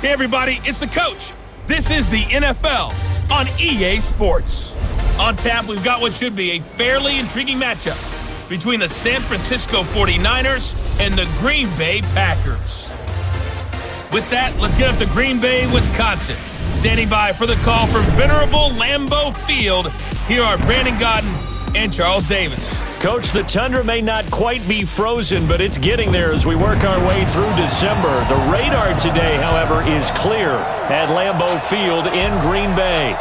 Hey everybody, it's the coach. This is the NFL on EA Sports. On tap, we've got what should be a fairly intriguing matchup between the San Francisco 49ers and the Green Bay Packers. With that, let's get up to Green Bay, Wisconsin. Standing by for the call from venerable Lambeau Field, here are Brandon Gaudin and Charles Davis. Coach, the tundra may not quite be frozen, but it's getting there as we work our way through December. The radar today, however, is clear at Lambeau Field in Green Bay.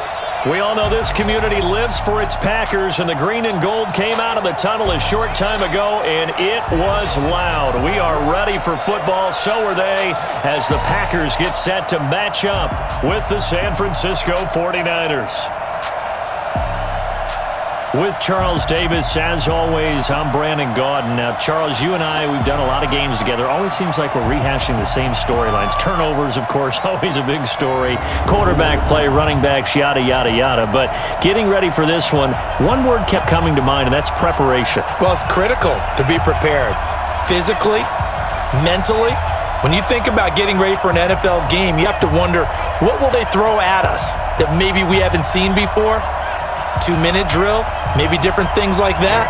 We all know this community lives for its Packers, and the green and gold came out of the tunnel a short time ago, and it was loud. We are ready for football, so are they, as the Packers get set to match up with the San Francisco 49ers. With Charles Davis, as always, I'm Brandon Gaudin. Now, Charles, you and I, we've done a lot of games together. Always seems like we're rehashing the same storylines. Turnovers, of course, always a big story. Quarterback play, running backs, yada, yada, yada. But getting ready for this one word kept coming to mind, and that's preparation. Well, it's critical to be prepared physically, mentally. When you think about getting ready for an NFL game, you have to wonder, what will they throw at us that maybe we haven't seen before? 2-minute drill, maybe different things like that.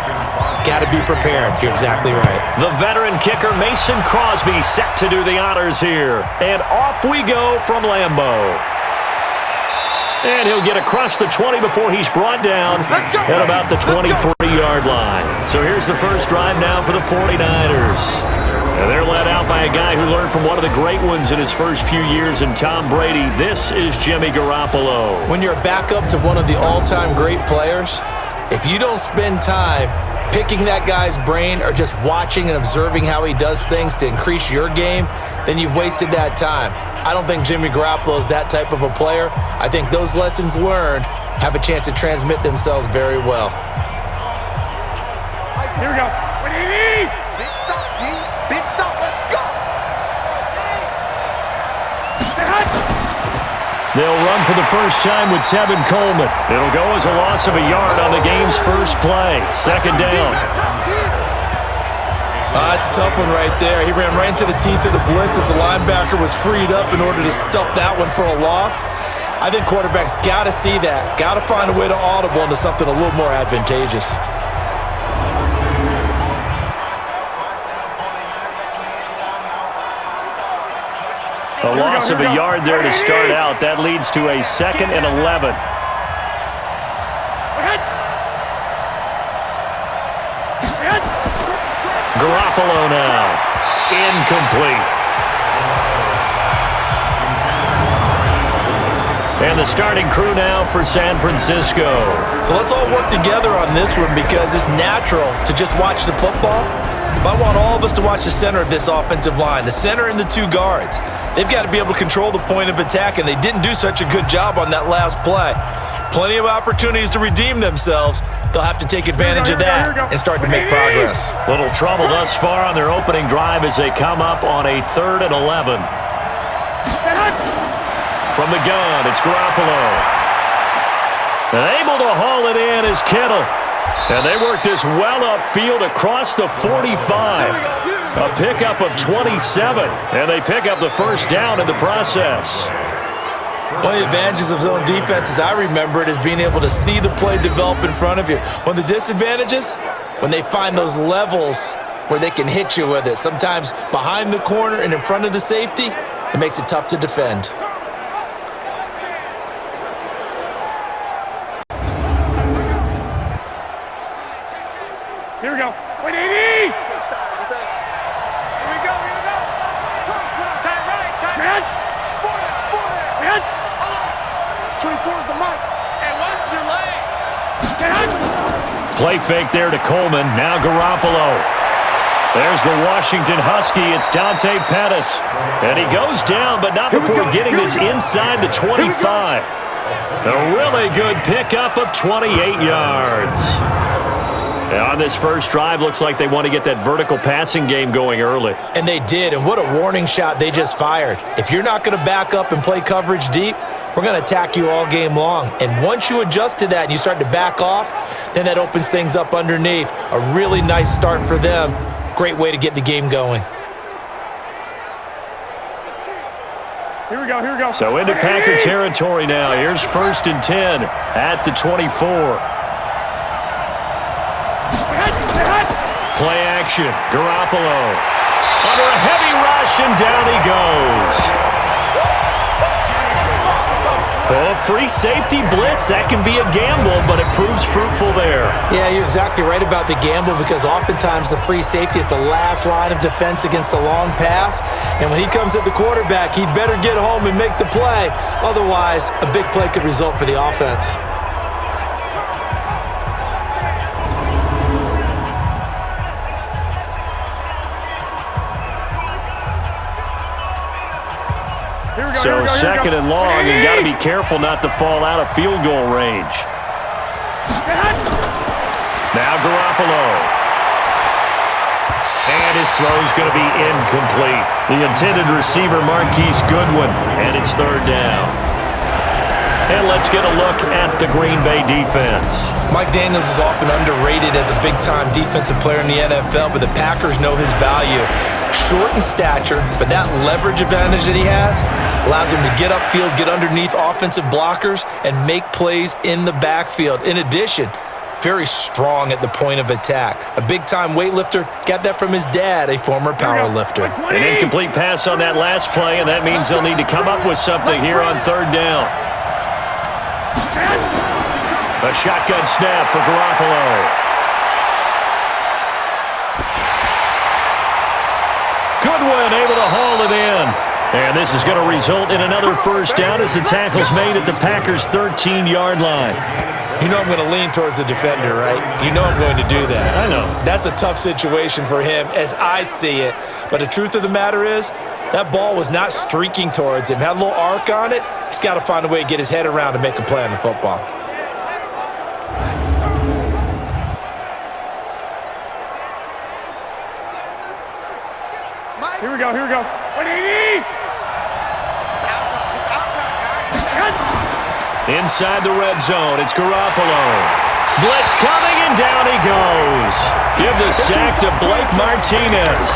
Got to be prepared. You're exactly right. The veteran kicker Mason Crosby set to do the honors here. And off we go from Lambeau. And he'll get across the 20 before he's brought down at about the 23-yard line. So here's the first drive now for the 49ers. And they're led out by a guy who learned from one of the great ones in his first few years in Tom Brady. This is Jimmy Garoppolo. When you're a backup to one of the all-time great players, if you don't spend time picking that guy's brain or just watching and observing how he does things to increase your game, then you've wasted that time. I don't think Jimmy Garoppolo is that type of a player. I think those lessons learned have a chance to transmit themselves very well. Here we go. What do you need? Big stop, let's go! They'll run for the first time with Tevin Coleman. It'll go as a loss of a yard on the game's first play. Second down. That's a tough one right there. He ran right into the teeth of the blitz as the linebacker was freed up in order to stuff that one for a loss. I think quarterbacks got to see that. Got to find a way to audible into something a little more advantageous. A loss of a yard there to start out. That leads to a 2nd and 11. Garoppolo now. Incomplete. And the starting crew now for San Francisco. So let's all work together on this one because it's natural to just watch the football. But I want all of us to watch the center of this offensive line, the center and the two guards. They've got to be able to control the point of attack, and they didn't do such a good job on that last play. Plenty of opportunities to redeem themselves. They'll have to take advantage of that and start to make progress. Little trouble thus far on their opening drive as they come up on a 3rd and 11. From the gun, it's Garoppolo. And able to haul it in is Kittle. And they work this well upfield across the 45. A pickup of 27. And they pick up the first down in the process. One of the advantages of zone defense, as I remember it, is being able to see the play develop in front of you. One of the disadvantages, when they find those levels where they can hit you with it. Sometimes behind the corner and in front of the safety, it makes it tough to defend. Here we go. What do you need? Defense. Here we go, here we go. Time right, time Man. right. Man. 24 is the mic. And watch your leg. Man. Play fake there to Coleman. Now Garoppolo. There's the Washington Husky. It's Dante Pettis. And he goes down, but not before getting this inside the 25. A really good pickup of 28 yards. And on this first drive, looks like they want to get that vertical passing game going early. And they did, and what a warning shot they just fired. If you're not going to back up and play coverage deep, we're going to attack you all game long. And once you adjust to that and you start to back off, then that opens things up underneath. A really nice start for them. Great way to get the game going. Here we go, here we go. So into Packer territory now. Here's 1st and 10 at the 24. Play action. Garoppolo. Under a heavy rush, and down he goes. Well, free safety blitz, that can be a gamble, but it proves fruitful there. Yeah, you're exactly right about the gamble because oftentimes the free safety is the last line of defense against a long pass. And when he comes at the quarterback, he'd better get home and make the play. Otherwise, a big play could result for the offense. So 2nd and long, and got to be careful not to fall out of field goal range. Now Garoppolo. And his throw's going to be incomplete. The intended receiver, Marquise Goodwin, and it's 3rd down. And let's get a look at the Green Bay defense. Mike Daniels is often underrated as a big-time defensive player in the NFL, but the Packers know his value. Short in stature, but that leverage advantage that he has allows him to get upfield, get underneath offensive blockers, and make plays in the backfield. In addition, very strong at the point of attack. A big-time weightlifter, got that from his dad, a former power lifter. An incomplete pass on that last play, and that means they'll need to come up with something here on 3rd down. A shotgun snap for Garoppolo. Goodwin able to haul it in. And this is going to result in another 1st down as the tackle's made at the Packers' 13-yard line. You know I'm going to lean towards the defender, right? You know I'm going to do that. I know. That's a tough situation for him as I see it. But the truth of the matter is, that ball was not streaking towards him. Had a little arc on it. He's got to find a way to get his head around and make a play on the football. Here we go, here we go. 180! It's out time, guys. Inside the red zone, it's Garoppolo. Blitz coming, and down he goes. Give the sack to Blake Martinez.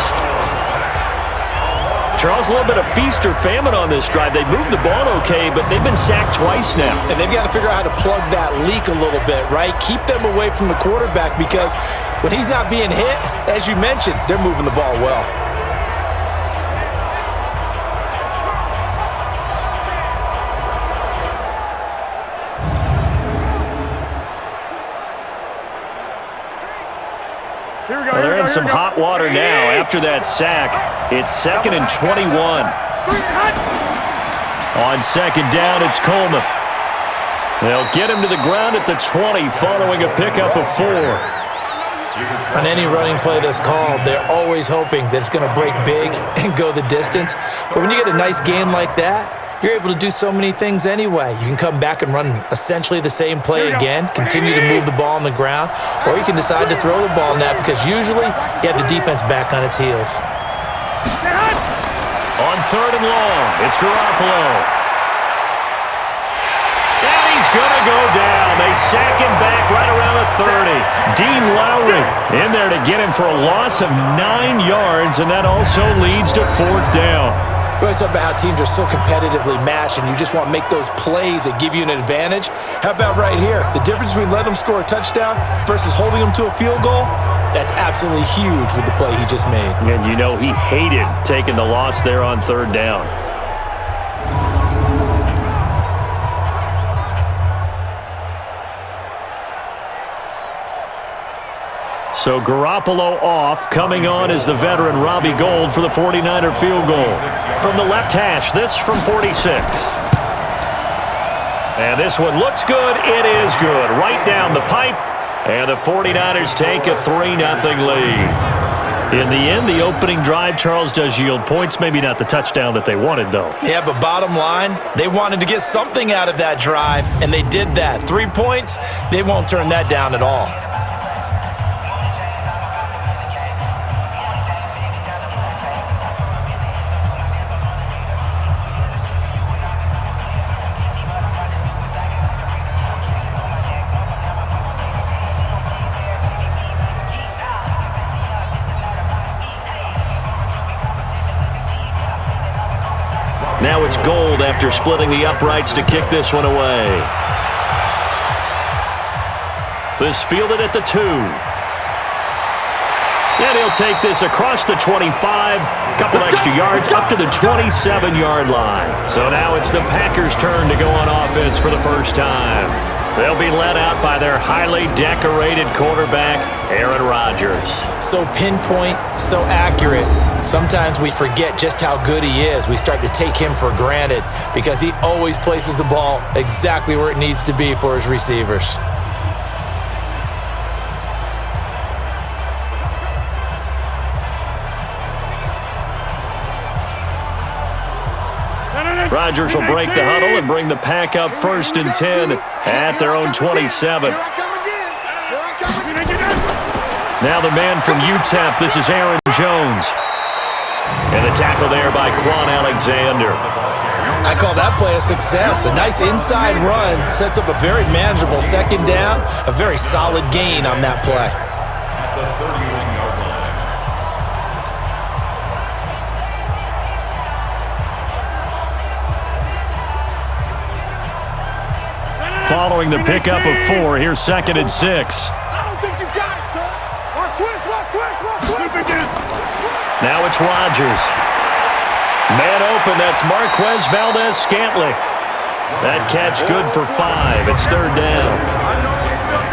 Charles, a little bit of feast or famine on this drive. They moved the ball okay, but they've been sacked twice now. And they've got to figure out how to plug that leak a little bit, right? Keep them away from the quarterback because when he's not being hit, as you mentioned, they're moving the ball well. Well, they're in some hot water now after that sack. It's 2nd and 21. On 2nd down, it's Coleman. They'll get him to the ground at the 20 following a pickup of 4. On any running play that's called, they're always hoping that it's going to break big and go the distance. But when you get a nice game like that, you're able to do so many things anyway. You can come back and run essentially the same play again, continue to move the ball on the ground, or you can decide to throw the ball now because usually you have the defense back on its heels. On 3rd and long, it's Garoppolo. And he's going to go down. They sack him back right around the 30. Dean Lowry in there to get him for a loss of 9 yards, and that also leads to 4th down. We always talk about how teams are so competitively matched and you just want to make those plays that give you an advantage. How about right here? The difference between letting them score a touchdown versus holding them to a field goal, that's absolutely huge with the play he just made. And you know he hated taking the loss there on 3rd down. So Garoppolo off. Coming on is the veteran Robbie Gould for the 49er field goal. From the left hash, this from 46. And this one looks good. It is good. Right down the pipe. And the 49ers take a 3-0 lead. In the end, the opening drive, Charles, does yield points. Maybe not the touchdown that they wanted, though. Yeah, but bottom line, they wanted to get something out of that drive, and they did that. 3 points, they won't turn that down at all. Now it's Gold after splitting the uprights to kick this one away. This fielded at the 2. And he'll take this across the 25. Couple extra yards up to the 27-yard line. So now it's the Packers' turn to go on offense for the first time. They'll be led out by their highly decorated quarterback, Aaron Rodgers. So pinpoint, so accurate. Sometimes we forget just how good he is. We start to take him for granted because he always places the ball exactly where it needs to be for his receivers. Rodgers will break the huddle and bring the pack up 1st and 10 at their own 27. Now the man from UTEP, this is Aaron Jones. And the tackle there by Quan Alexander. I call that play a success. A nice inside run sets up a very manageable 2nd down, a very solid gain on that play. Following the pickup of 4, here's 2nd and 6. I don't think you got it, son. Watch twist. Now it's Rodgers. Man open, that's Marquez Valdez-Scantling. That catch good for 5. It's 3rd down.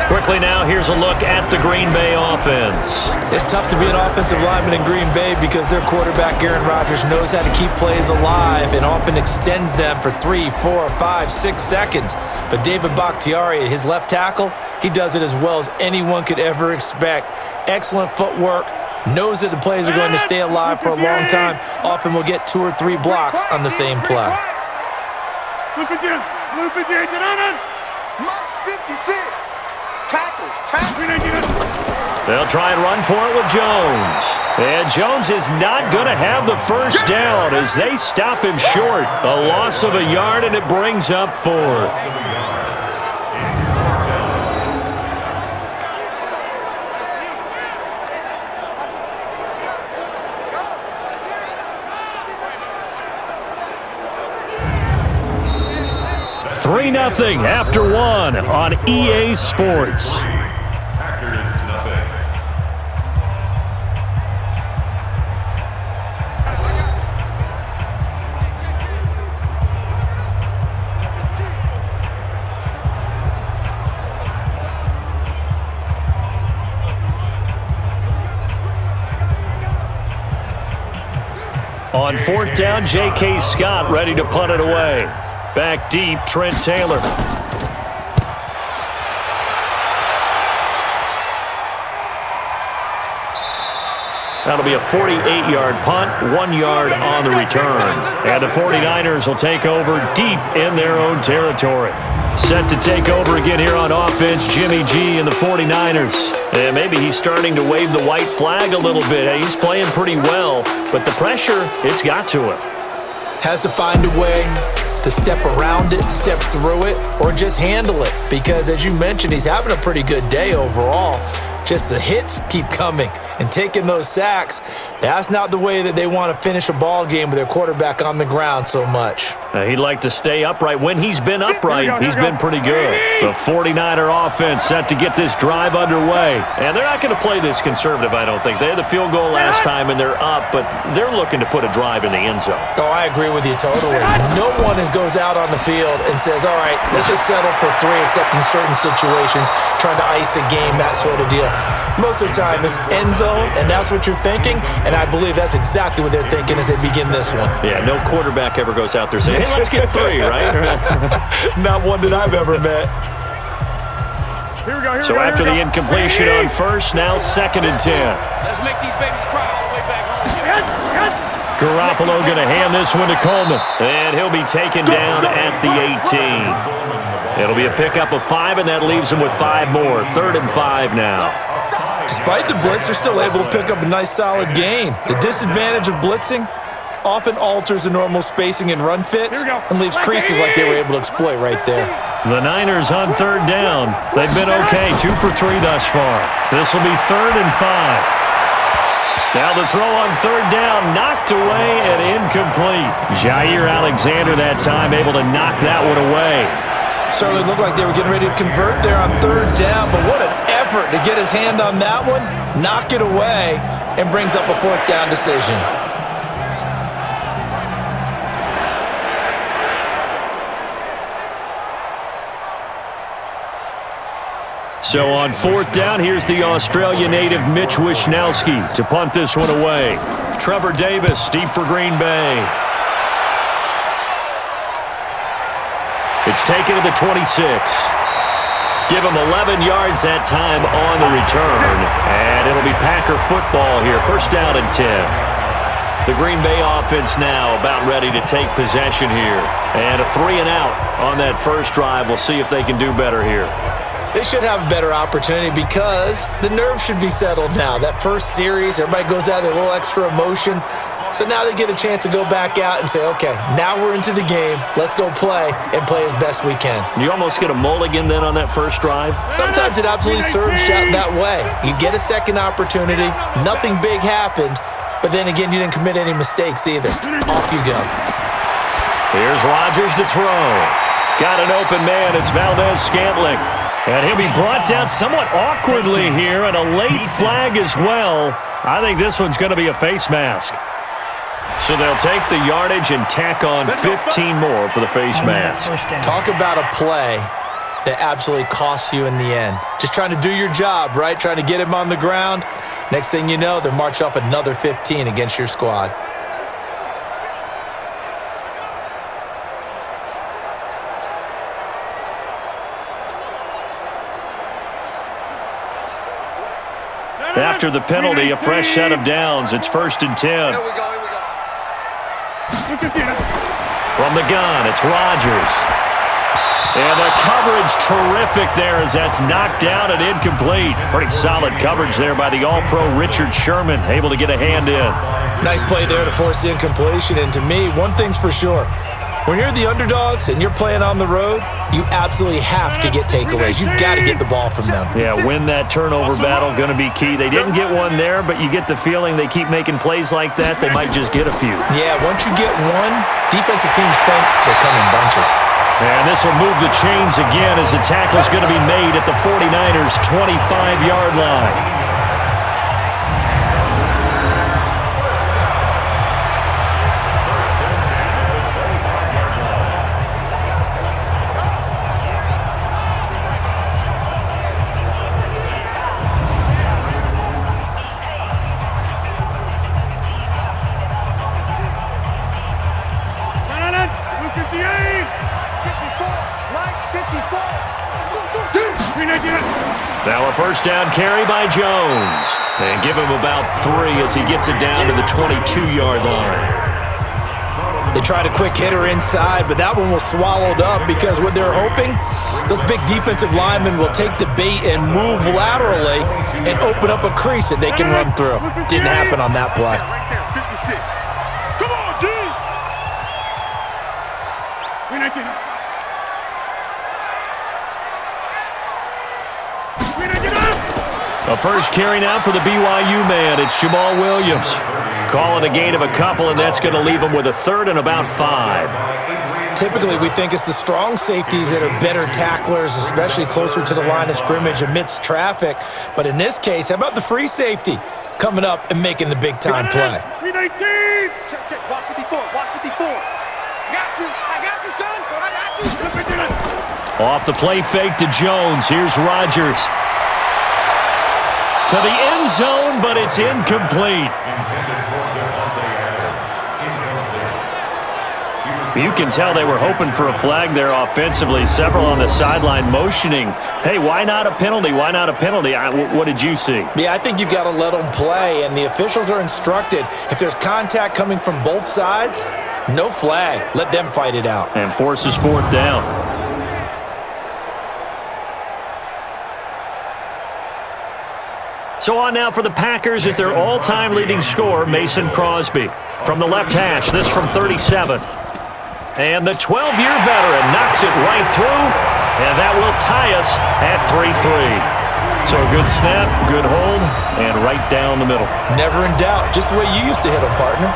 Quickly now, here's a look at the Green Bay offense. It's tough to be an offensive lineman in Green Bay because their quarterback, Aaron Rodgers, knows how to keep plays alive and often extends them for 3, 4, 5, 6 seconds. But David Bakhtiari, his left tackle, he does it as well as anyone could ever expect. Excellent footwork, knows that the plays are going to stay alive for a long time. Often will get 2 or 3 blocks on the same play. Look at Max 56. Tackles. They'll try and run for it with Jones. And Jones is not going to have the first down as they stop him short. A loss of a yard, and it brings up 4th. Three 3-0 after 1 on EA Sports. On 4th down, J.K. Scott ready to punt it away. Back deep, Trent Taylor. That'll be a 48-yard punt, 1 yard on the return. And the 49ers will take over deep in their own territory. Set to take over again here on offense, Jimmy G and the 49ers. And maybe he's starting to wave the white flag a little bit. He's playing pretty well, but the pressure, it's got to him. Has to find a way to step around it, step through it, or just handle it. Because as you mentioned, he's having a pretty good day overall. Just the hits keep coming and taking those sacks. That's not the way that they want to finish a ball game with their quarterback on the ground so much. He'd like to stay upright. When he's been upright, he's been pretty good. The 49er offense set to get this drive underway. And they're not going to play this conservative, I don't think. They had the field goal last time, and they're up, but they're looking to put a drive in the end zone. Oh, I agree with you totally. No one goes out on the field and says, all right, let's just settle for 3, except in certain situations, trying to ice a game, that sort of deal. Most of the time, it's end zone, and that's what you're thinking, and I believe that's exactly what they're thinking as they begin this one. Yeah, no quarterback ever goes out there saying, hey, let's get 3, right? Not one that I've ever met. So after the incompletion on 1st, now 2nd and 10. Let's make these babies cry all the way back home. Garoppolo going to hand this one to Coleman, and he'll be taken down at the 18. It'll be a pickup of 5, and that leaves him with 5 more. 3rd and 5 now. Despite the blitz, they're still able to pick up a nice solid gain. The disadvantage of blitzing often alters the normal spacing and run fits and leaves creases like they were able to exploit right there. The Niners on 3rd down. They've been okay, 2 for 3 thus far. This will be 3rd and 5. Now the throw on third down, knocked away and incomplete. Jair Alexander that time able to knock that one away. Certainly looked like they were getting ready to convert there on third down, but what an effort to get his hand on that one, knock it away, and brings up a fourth down decision. So on fourth down, here's the Australia native Mitch Wishnowsky to punt this one away. Trevor Davis deep for Green Bay. It's taken to the 26. Give him 11 yards that time on the return. And it'll be Packer football here. First down and 10. The Green Bay offense now about ready to take possession here. And a 3-and-out on that first drive. We'll see if they can do better here. They should have a better opportunity because the nerves should be settled now. That first series, everybody goes out with a little extra emotion. So now they get a chance to go back out and say, okay, now we're into the game. Let's go play and play as best we can. You almost get a mulligan then on that first drive? Sometimes it absolutely serves you that way. You get a second opportunity. Nothing big happened. But then again, you didn't commit any mistakes either. Off you go. Here's Rodgers to throw. Got an open man. It's Valdez-Scantling. And he'll be brought down somewhat awkwardly here, and a late flag as well. I think this one's going to be a face mask. So they'll take the yardage and tack on 15 more for the face mask. Talk about a play that absolutely costs you in the end. Just trying to do your job, right? Trying to get him on the ground. Next thing you know, they're marching off another 15 against your squad. After the penalty, a fresh set of downs. It's 1st and 10. Here we go. From the gun, it's Rodgers. And the coverage terrific there as that's knocked down and incomplete. Pretty solid coverage there by the All-Pro Richard Sherman, able to get a hand in. Nice play there to force the incompletion. And to me, one thing's for sure. When you're the underdogs and you're playing on the road, you absolutely have to get takeaways. You've got to get the ball from them. Yeah, win that turnover battle, going to be key. They didn't get one there, but you get the feeling they keep making plays like that, they might just get a few. Yeah, once you get one, defensive teams think they come in bunches. And this will move the chains again as the tackle's going to be made at the 49ers' 25-yard line. Now a first down carry by Jones. And give him about 3 as he gets it down to the 22-yard line. They tried a quick hitter inside, but that one was swallowed up because what they're hoping, those big defensive linemen will take the bait and move laterally and open up a crease that they can run through. Didn't happen on that play. Right there, 56. Come on, D! A first carry now for the BYU man. It's Jamal Williams. Calling a gain of a couple, and that's going to leave him with a 3rd and about 5. Typically, we think it's the strong safeties that are better tacklers, especially closer to the line of scrimmage amidst traffic. But in this case, how about the free safety coming up and making the big-time play? Check. Watch 54. Watch 54. I got you, son. I got you. Off the play fake to Jones. Here's Rodgers. To the end zone, but it's incomplete. You can tell they were hoping for a flag there offensively. Several on the sideline motioning. Hey, why not a penalty? Why not a penalty? What did you see? Yeah, I think you've got to let them play, and the officials are instructed. If there's contact coming from both sides, no flag. Let them fight it out. And forces 4th down. So on now for the Packers is their all-time leading scorer, Mason Crosby. From the left hash, this from 37. And the 12-year veteran knocks it right through, and that will tie us at 3-3. So a good snap, good hold, and right down the middle. Never in doubt. Just the way you used to hit them, partner.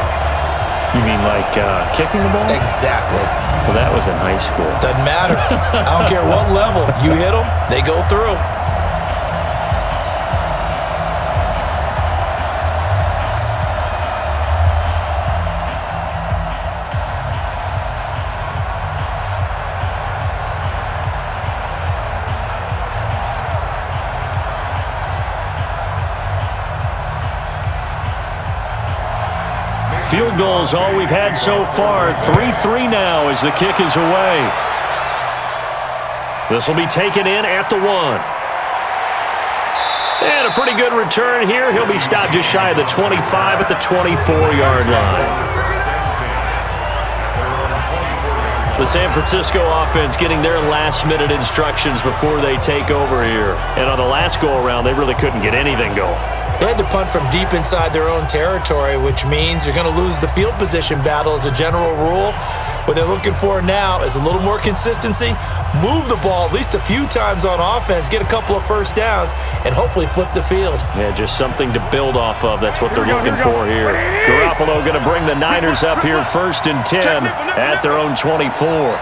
You mean like kicking the ball? Exactly. Well, that was in high school. Doesn't matter. I don't care what level. You hit them, they go through. Field goals all we've had so far. 3-3 now as the kick is away. This will be taken in at the 1. And a pretty good return here. He'll be stopped just shy of the 25 at the 24-yard line. The San Francisco offense getting their last-minute instructions before they take over here. And on the last go-around, they really couldn't get anything going. They had to punt from deep inside their own territory, which means you're going to lose the field position battle as a general rule. What they're looking for now is a little more consistency, move the ball at least a few times on offense, get a couple of first downs, and hopefully flip the field. Yeah, just something to build off of. That's what they're looking for here. Garoppolo going to bring the Niners up here 1st and 10 at their own 24.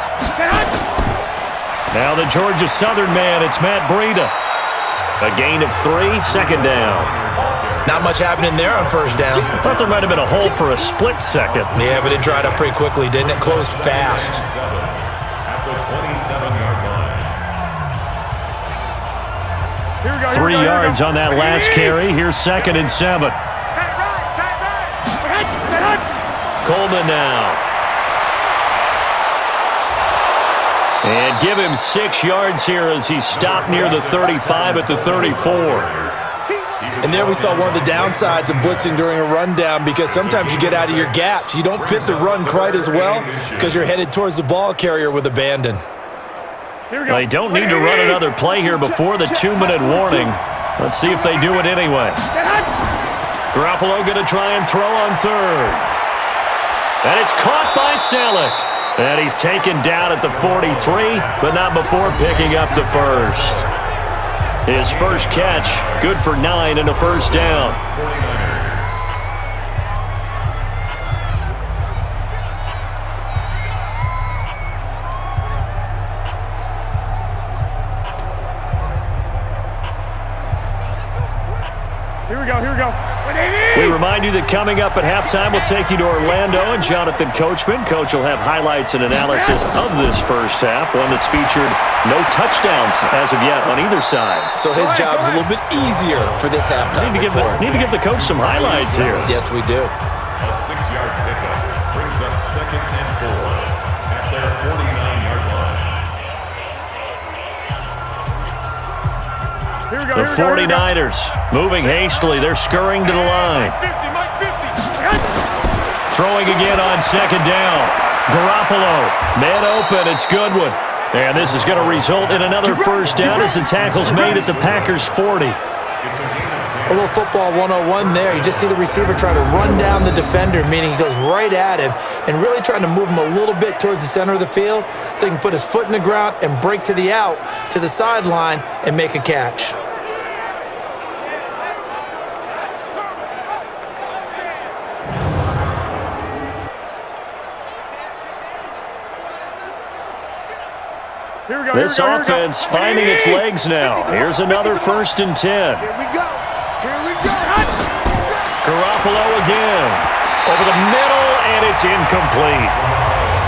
Now the Georgia Southern man, it's Matt Breida. A gain of 3, 2nd down. Not much happening there on 1st down. I thought there might have been a hole for a split second. Yeah, but it dried up pretty quickly, didn't it? Closed fast. Here we go. 3 yards on that last carry. Here's 2nd and 7. Coleman now. And give him 6 yards here as he's stopped near the 35 at the 34. And there we saw one of the downsides of blitzing during a rundown, because sometimes you get out of your gaps. You don't fit the run quite as well because you're headed towards the ball carrier with abandon. They don't need to run another play here before the 2-minute warning. Let's see if they do it anyway. Garoppolo going to try and throw on 3rd. And it's caught by Selleck. And he's taken down at the 43, but not before picking up the 1st. His first catch, good for 9 and a 1st down. Here we go. We remind you that coming up at halftime, we'll take you to Orlando and Jonathan Coachman. Coach will have highlights and analysis of this first half, one that's featured no touchdowns as of yet on either side. So his job's a little bit easier for this halftime report. Need to give the coach some highlights here. Yes, we do. A 6-yard pickup brings up 2nd and 4 at their 49-yard line. The 49ers moving hastily. They're scurrying to the line. Throwing again on 2nd down. Garoppolo, man open. It's Goodwin. And this is going to result in another 1st down as the tackle's made at the Packers' 40. A little football 101 there. You just see the receiver trying to run down the defender, meaning he goes right at him and really trying to move him a little bit towards the center of the field so he can put his foot in the ground and break to the out, to the sideline, and make a catch. This offense finding its legs now. Here's another 1st and 10. Here we go. Garoppolo again. Over the middle, and it's incomplete.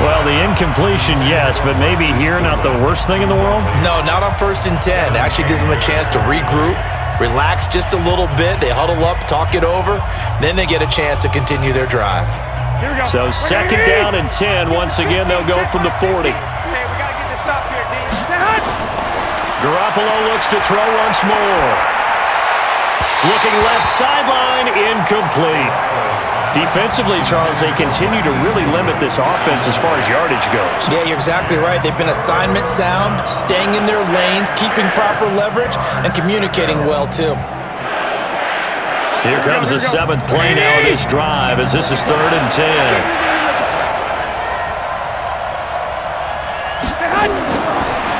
Well, the incompletion, yes, but maybe here not the worst thing in the world? No, not on 1st and 10. It actually gives them a chance to regroup, relax just a little bit. They huddle up, talk it over. Then they get a chance to continue their drive. So 2nd down and 10. Once again, they'll go from the 40. Garoppolo looks to throw once more. Looking left sideline, incomplete. Defensively, Charles, they continue to really limit this offense as far as yardage goes. Yeah, you're exactly right. They've been assignment sound, staying in their lanes, keeping proper leverage, and communicating well, too. Here comes the 7th play now of this drive as this is 3rd and 10.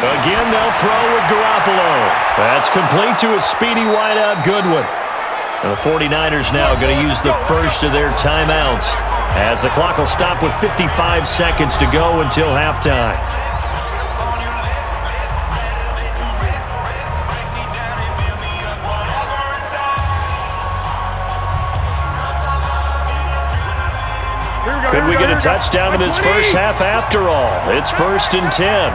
Again, they'll throw with Garoppolo. That's complete to a speedy wideout Goodwin. And the 49ers now going to use the first of their timeouts as the clock will stop with 55 seconds to go until halftime. Could we get a touchdown in this first half after all? It's 1st and 10.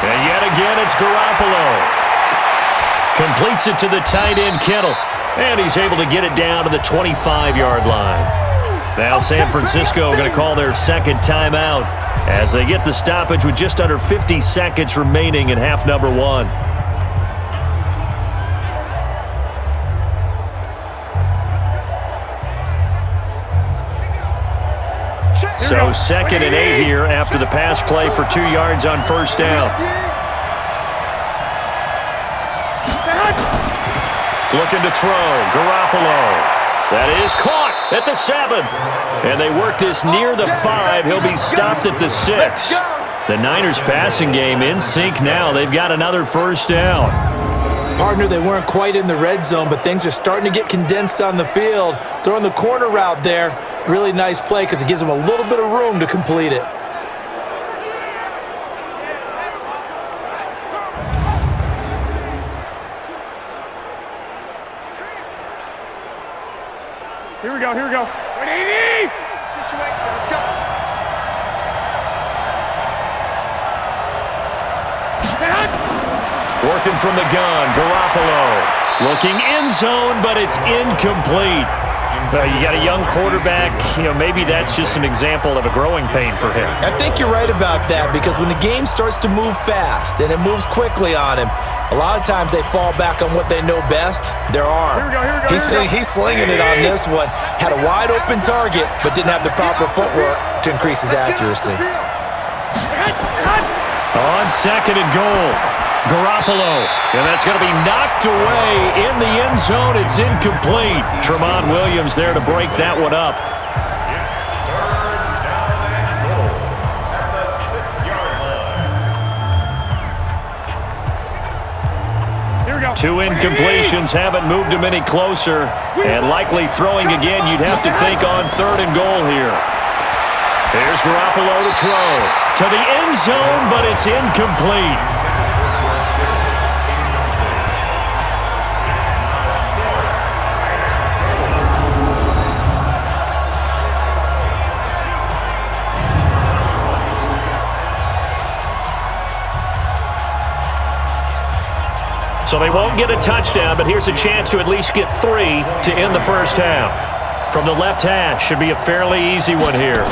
And yet again, it's Garoppolo. Completes it to the tight end, Kittle. And he's able to get it down to the 25-yard line. Now San Francisco going to call their second timeout as they get the stoppage with just under 50 seconds remaining in half number 1. So 2nd and 8 here after the pass play for 2 yards on first down. Looking to throw. Garoppolo. That is caught at the 7. And they work this near the 5. He'll be stopped at the 6. The Niners passing game in sync now. They've got another first down. Partner, they weren't quite in the red zone, but things are starting to get condensed on the field. Throwing the corner route there. Really nice play because it gives them a little bit of room to complete it. Here we go, here we go. 180! Situation, let's go. Working from the gun, Garoppolo. Looking end zone, but it's incomplete. You got a young quarterback, maybe that's just an example of a growing pain for him. I think you're right about that because when the game starts to move fast and it moves quickly on him, a lot of times they fall back on what they know best, their arm. He's slinging it on this one. Had a wide open target, but didn't have the proper footwork to increase his accuracy. On 2nd and goal, Garoppolo, and that's going to be knocked away in the end zone. It's incomplete. Tramon Williams there to break that one up. Two incompletions haven't moved him any closer, and likely throwing again. You'd have to think on 3rd and goal here. Here's Garoppolo to throw to the end zone, but it's incomplete. So they won't get a touchdown, but here's a chance to at least get 3 to end the first half. From the left hash, should be a fairly easy one here.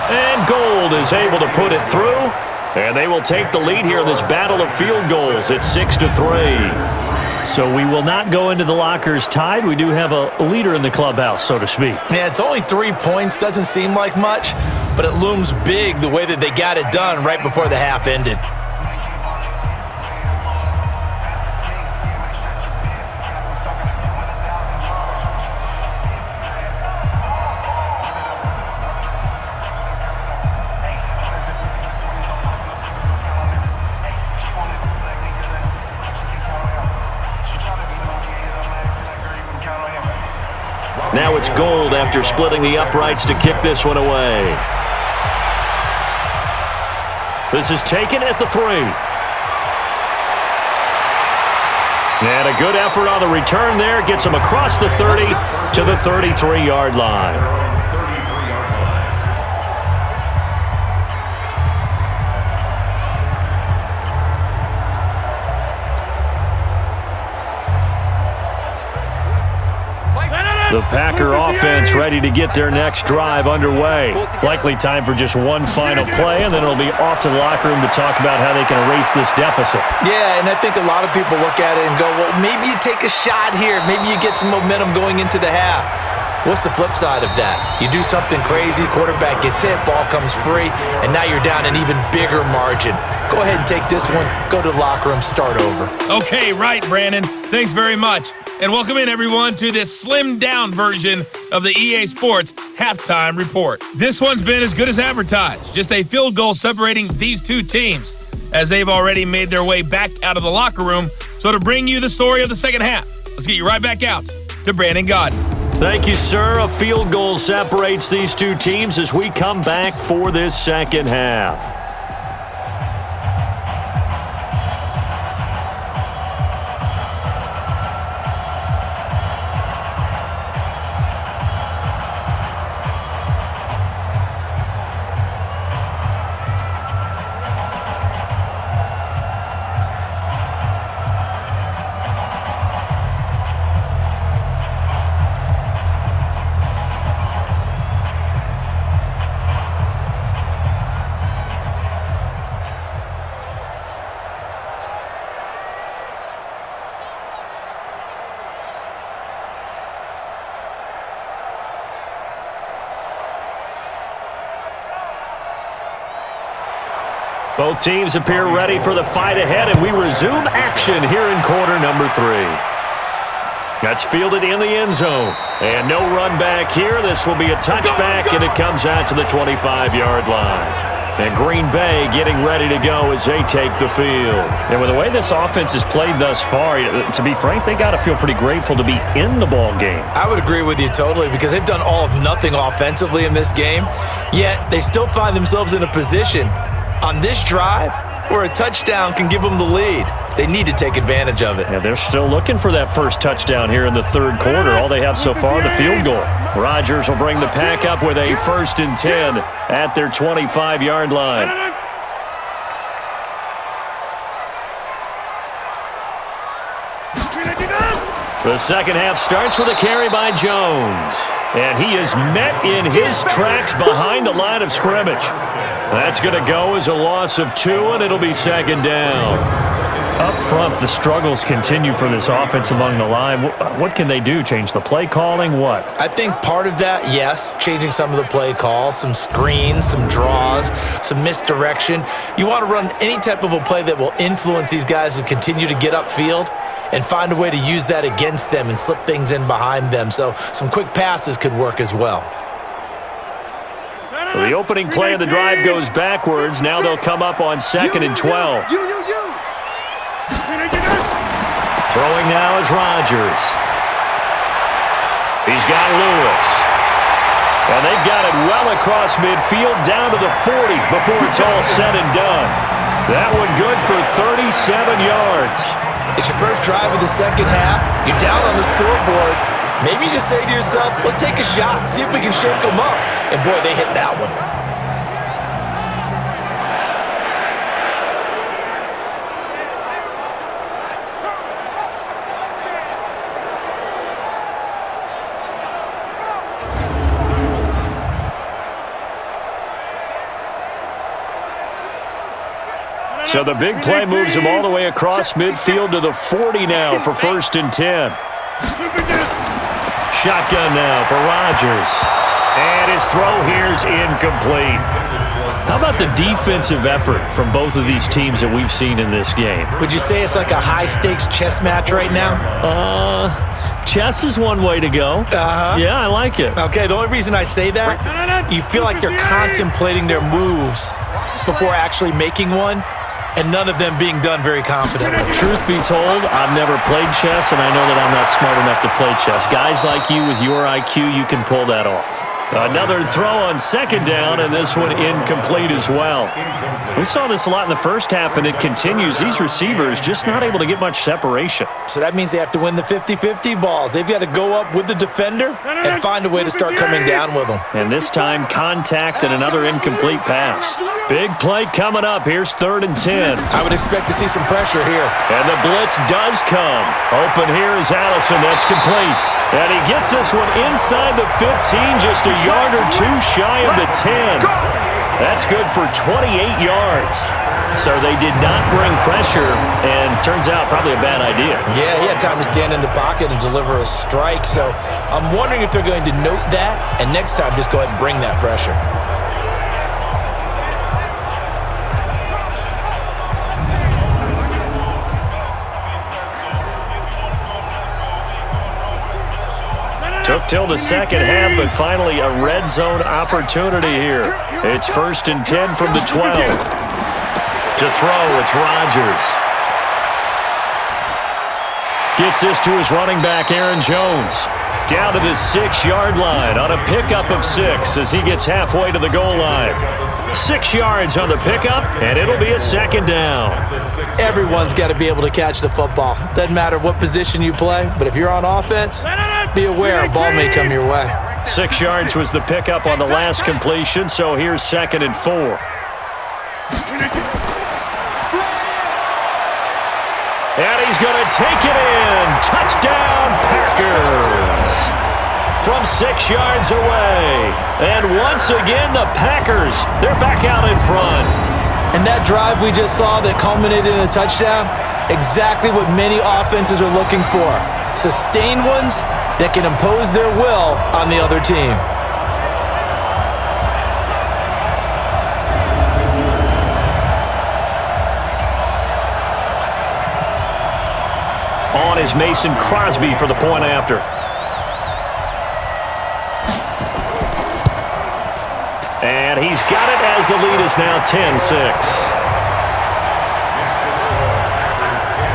And Gold is able to put it through, and they will take the lead here in this battle of field goals at 6-3. So we will not go into the lockers tied. We do have a leader in the clubhouse, so to speak. Yeah, it's only 3 points. Doesn't seem like much, but it looms big the way that they got it done right before the half ended. Now it's Gold after splitting the uprights to kick this one away. This is taken at the 3. And a good effort on the return there. Gets him across the 30 to the 33-yard line. The Packer offense ready to get their next drive underway. Likely time for just one final play, and then it'll be off to the locker room to talk about how they can erase this deficit. Yeah, and I think a lot of people look at it and go, well, maybe you take a shot here. Maybe you get some momentum going into the half. What's the flip side of that? You do something crazy, quarterback gets hit, ball comes free, and now you're down an even bigger margin. Go ahead and take this one, go to the locker room, start over. Okay, right, Brandon. Thanks very much. and welcome in everyone to this slimmed-down version of the EA Sports Halftime Report. This one's been as good as advertised, just a field goal separating these two teams as they've already made their way back out of the locker room. So to bring you the story of the second half, let's get you right back out to Brandon Godden. Thank you, sir. A field goal separates these two teams as we come back for this second half. Both teams appear ready for the fight ahead, and we resume action here in quarter number 3. That's fielded in the end zone. And no run back here. This will be a touchback, and it comes out to the 25-yard line. And Green Bay getting ready to go as they take the field. And with the way this offense has played thus far, to be frank, they got to feel pretty grateful to be in the ball game. I would agree with you totally because they've done all of nothing offensively in this game, yet they still find themselves in a position on this drive where a touchdown can give them the lead. They need to take advantage of it. Yeah, they're still looking for that first touchdown here in the third quarter. All they have so far, the field goal. Rodgers will bring the pack up with a 1st and 10 at their 25-yard line. The second half starts with a carry by Jones. And he is met in his tracks behind the line of scrimmage. That's going to go as a loss of 2, and it'll be second down. Up front, the struggles continue for this offense among the line. What can they do? Change the play calling? What? I think part of that, yes, changing some of the play calls, some screens, some draws, some misdirection. You want to run any type of a play that will influence these guys to continue to get upfield and find a way to use that against them and slip things in behind them. So some quick passes could work as well. So the opening play of the drive goes backwards. Now they'll come up on 2nd and 12. Throwing now is Rodgers. He's got Lewis. And they've got it well across midfield down to the 40 before it's all said and done. That one good for 37 yards. It's your first drive of the second half. You're down on the scoreboard. Maybe you just say to yourself, let's take a shot, see if we can shake them up. And boy, they hit that one. So the big play moves him all the way across midfield to the 40 now for 1st and 10. Shotgun now for Rodgers. And his throw here's incomplete. How about the defensive effort from both of these teams that we've seen in this game? Would you say it's like a high-stakes chess match right now? Chess is one way to go. Yeah, I like it. Okay, the only reason I say that, you feel like they're contemplating their moves before actually making one, and none of them being done very confidently. Truth be told, I've never played chess, and I know that I'm not smart enough to play chess. Guys like you with your IQ, you can pull that off. Another throw on 2nd down, and this one incomplete as well. We saw this a lot in the first half, and it continues. These receivers just not able to get much separation. So that means they have to win the 50-50 balls. They've got to go up with the defender and find a way to start coming down with them. And this time, contact and another incomplete pass. Big play coming up. Here's 3rd and 10. I would expect to see some pressure here. And the blitz does come. Open here is Allison. That's complete. And he gets this one inside the 15, just a yard or two shy of the 10. That's good for 28 yards. So they did not bring pressure, and turns out probably a bad idea. Yeah, he had time to stand in the pocket and deliver a strike. So I'm wondering if they're going to note that, and next time just go ahead and bring that pressure. till the second half, but finally a red zone opportunity here. It's 1st and 10 from the 12. To throw, it's Rodgers. Gets this to his running back, Aaron Jones. Down to the 6-yard line on a pickup of 6 as he gets halfway to the goal line. 6 yards on the pickup, and it'll be a 2nd down. Everyone's got to be able to catch the football. Doesn't matter what position you play, but if you're on offense, be aware a ball may come your way. 6 yards was the pickup on the last completion, so here's 2nd and 4. And he's going to take it in. Touchdown, Packers. From 6 yards away. And once again, the Packers, they're back out in front. And that drive we just saw that culminated in a touchdown, exactly what many offenses are looking for. Sustained ones that can impose their will on the other team. On is Mason Crosby for the point after. And he's got it as the lead is now 10-6.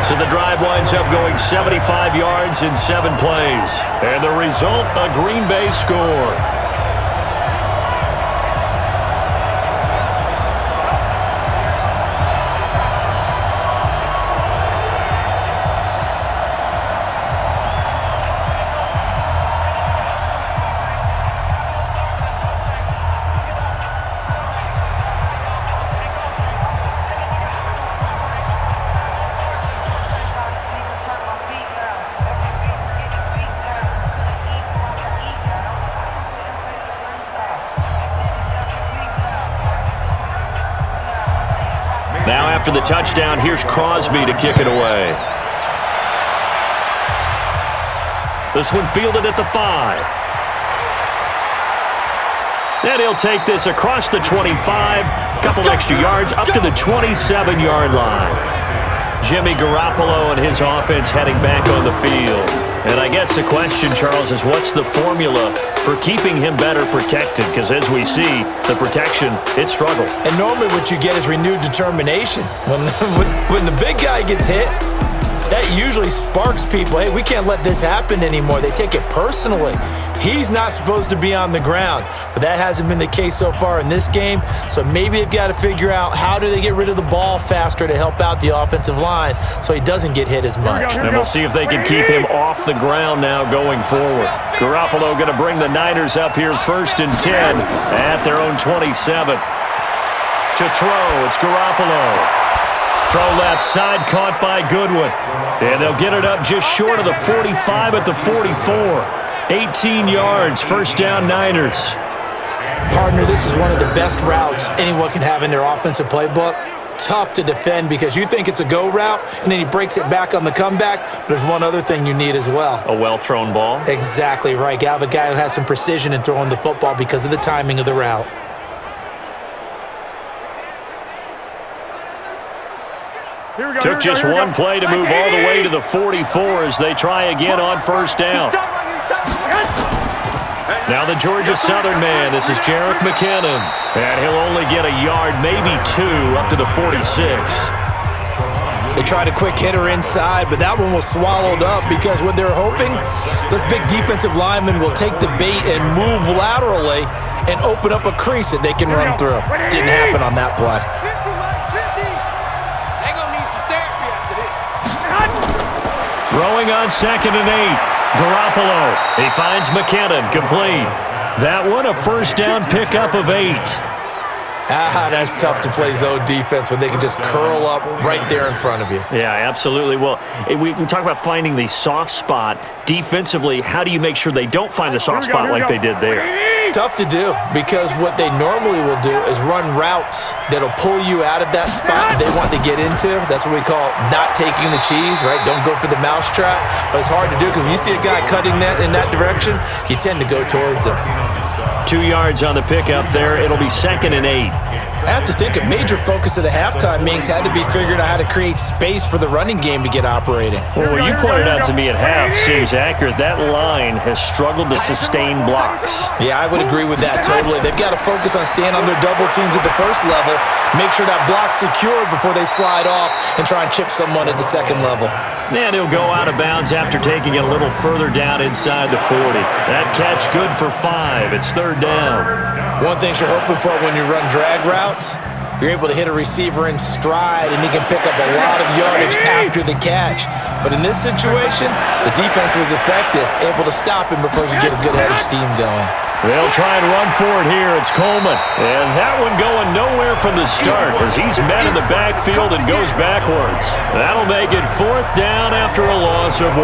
So the drive winds up going 75 yards in 7 plays. And the result, a Green Bay score. Now after the touchdown, here's Crosby to kick it away. This one fielded at the 5. And he'll take this across the 25, couple extra yards, up to the 27-yard line. Jimmy Garoppolo and his offense heading back on the field. And I guess the question, Charles, is what's the formula for keeping him better protected? Because as we see, the protection, it struggled. And normally what you get is renewed determination. When the big guy gets hit, that usually sparks people. Hey, we can't let this happen anymore. They take it personally. He's not supposed to be on the ground, but that hasn't been the case so far in this game. So maybe they've got to figure out how do they get rid of the ball faster to help out the offensive line so he doesn't get hit as much. And we'll see if they can keep him off the ground now going forward. Garoppolo going to bring the Niners up here 1st and 10 at their own 27. To throw, it's Garoppolo. Throw left side, caught by Goodwin. And they'll get it up just short of the 45 at the 44. 18 yards, 1st down Niners. Partner, this is one of the best routes anyone can have in their offensive playbook. Tough to defend because you think it's a go route, and then he breaks it back on the comeback. But there's one other thing you need as well. A well-thrown ball? Exactly right. You have a guy who has some precision in throwing the football because of the timing of the route. Took just one play to move all the way to the 44 as they try again on 1st down. Now the Georgia Southern man, this is Jerick McKinnon. And he'll only get a yard, maybe 2, up to the 46. They tried a quick hitter inside, but that one was swallowed up because what they're hoping, this big defensive lineman will take the bait and move laterally and open up a crease that they can run through. Didn't happen on that play. Throwing on 2nd and 8. Garoppolo. He finds McKinnon. Complete. That one a 1st down pickup of 8. That's tough to play zone defense when they can just curl up right there in front of you. Yeah, absolutely. Well, we talk about finding the soft spot. Defensively, how do you make sure they don't find the soft spot like they did there? Tough to do because what they normally will do is run routes that'll pull you out of that spot they want to get into. That's what we call not taking the cheese, right? Don't go for the mousetrap. But it's hard to do because when you see a guy cutting that in that direction, you tend to go towards him. 2 yards on the pickup there. It'll be 2nd and 8. I have to think a major focus of the halftime meetings had to be figuring out how to create space for the running game to get operating. Well, what you pointed out to me at half seems accurate. That line has struggled to sustain blocks. Yeah, I would agree with that totally. They've got to focus on staying on their double teams at the first level, make sure that block's secured before they slide off and try and chip someone at the second level. And he'll go out of bounds after taking it a little further down inside the 40. That catch good for 5. It's third down. One thing you're hoping for when you run drag routes, you're able to hit a receiver in stride and he can pick up a lot of yardage after the catch. But in this situation, the defense was effective, able to stop him before you get a good head of steam going. They'll try and run for it here. It's Coleman. And that one going nowhere from the start as he's met in the backfield and goes backwards. That'll make it fourth down after a loss of 1.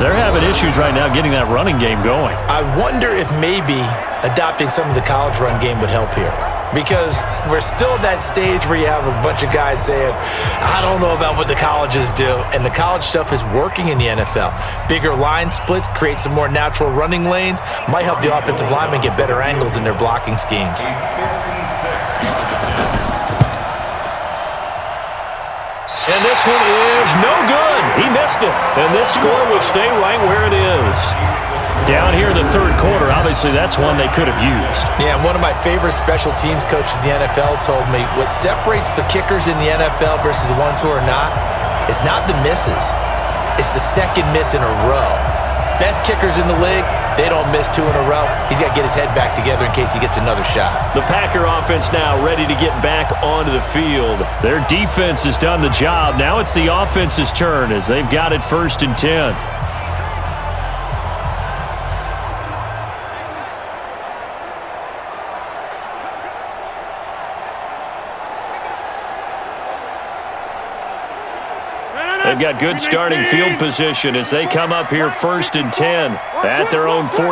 They're having issues right now getting that running game going. I wonder if maybe adopting some of the college run game would help here. Because we're still at that stage where you have a bunch of guys saying, I don't know about what the colleges do. And the college stuff is working in the NFL. Bigger line splits, create some more natural running lanes, might help the offensive linemen get better angles in their blocking schemes. And this one is no good. He missed it. And this score will stay right where it is. Down here in the third quarter, obviously that's one they could have used. Yeah, one of my favorite special teams coaches in the NFL told me what separates the kickers in the NFL versus the ones who are not is not the misses. It's the second miss in a row. Best kickers in the league, they don't miss 2 in a row. He's got to get his head back together in case he gets another shot. The Packer offense now ready to get back onto the field. Their defense has done the job. Now it's the offense's turn as they've got it 1st and 10. They've got good starting field position as they come up here 1st and 10 at their own 46.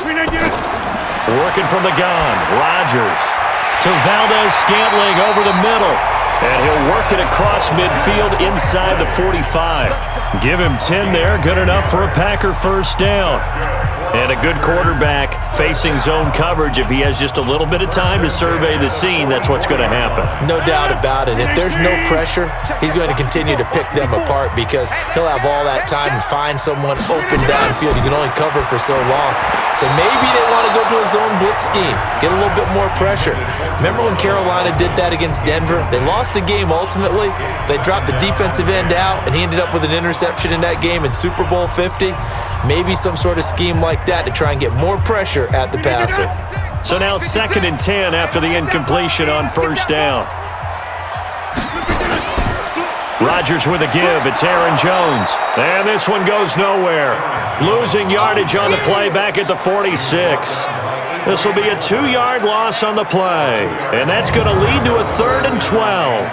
Working from the gun, Rodgers to Valdez-Scantling over the middle. And he'll work it across midfield inside the 45. Give him 10 there, good enough for a Packer first down. And a good quarterback facing zone coverage. If he has just a little bit of time to survey the scene, that's what's going to happen. No doubt about it. If there's no pressure, he's going to continue to pick them apart because he'll have all that time to find someone open downfield. You can only cover for so long. So maybe they want to go to a zone blitz scheme, get a little bit more pressure. Remember when Carolina did that against Denver? They lost the game ultimately. They dropped the defensive end out, and he ended up with an interception in that game in Super Bowl 50. Maybe some sort of scheme like that to try and get more pressure at the passer. So now 2nd and 10 after the incompletion on first down. Rodgers with a give. It's Aaron Jones. And this one goes nowhere. Losing yardage on the play back at the 46. This will be a 2-yard loss on the play. And that's going to lead to a 3rd and 12.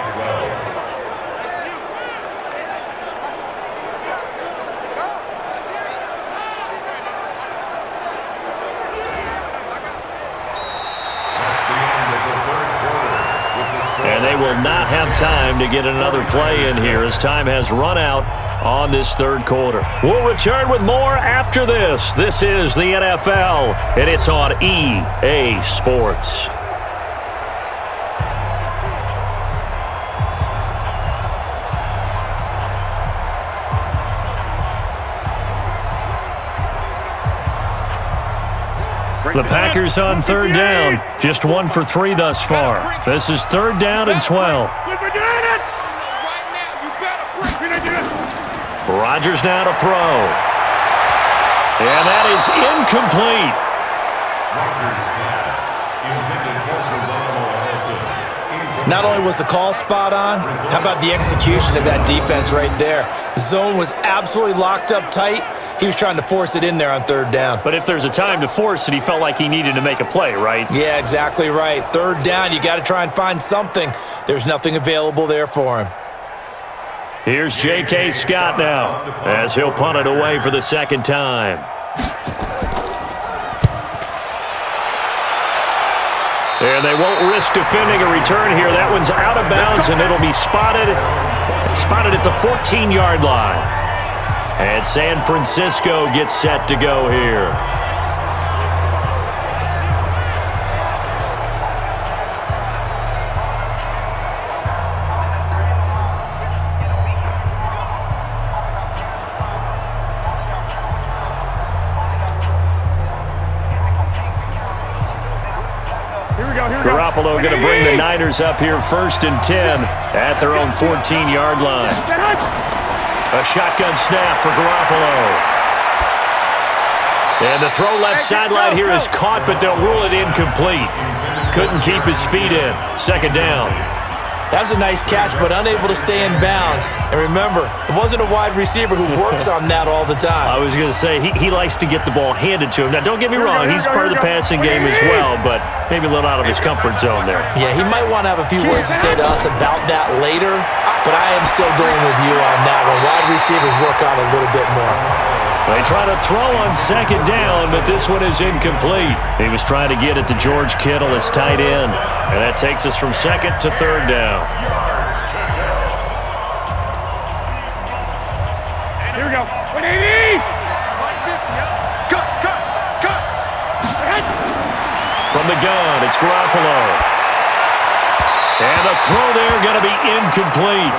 And they will not have time to get another play in here as time has run out on this third quarter. We'll return with more after this. This is the NFL, and it's on EA Sports. The Packers on 3rd down. Just 1 for 3 thus far. This is 3rd down and 12. Rodgers now to throw. And that is incomplete. Not only was the call spot on, how about the execution of that defense right there? Zone was absolutely locked up tight. He was trying to force it in there on 3rd down. But if there's a time to force it, he felt like he needed to make a play, right? Yeah, exactly right. 3rd down, you got to try and find something. There's nothing available there for him. Here's J.K. Scott now as he'll punt it away for the 2nd time. And they won't risk defending a return here. That one's out of bounds, and it'll be spotted at the 14-yard line. And San Francisco gets set to go here. Here we go. Garoppolo going to bring the Niners up here 1st and 10 at their own 14-yard line. A shotgun snap for Garoppolo. And the throw left sideline here is caught, but they'll rule it incomplete. Couldn't keep his feet in. 2nd down. That was a nice catch, but unable to stay in bounds. And remember, it wasn't a wide receiver who works on that all the time. I was going to say, he likes to get the ball handed to him. Now, don't get me wrong, he's part of the passing game as well, but maybe a little out of his comfort zone there. Yeah, he might want to have a few words to say to us about that later, but I am still going with you on that one. Wide receivers work on a little bit more. They try to throw on 2nd down, but this one is incomplete. He was trying to get it to George Kittle, his tight end. And that takes us from 2nd to 3rd down. Here we go. 180! Cut! From the gun, it's Garoppolo. And the throw there going to be incomplete.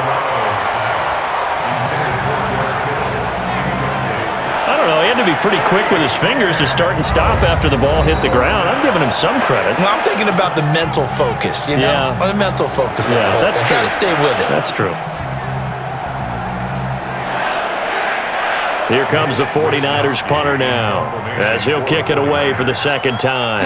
I don't know, he had to be pretty quick with his fingers to start and stop after the ball hit the ground. I'm giving him some credit. Well, I'm thinking about the mental focus, you know? Yeah. The mental focus. Yeah, that's true. Got to stay with it. That's true. Here comes the 49ers punter now, as he'll kick it away for the 2nd time.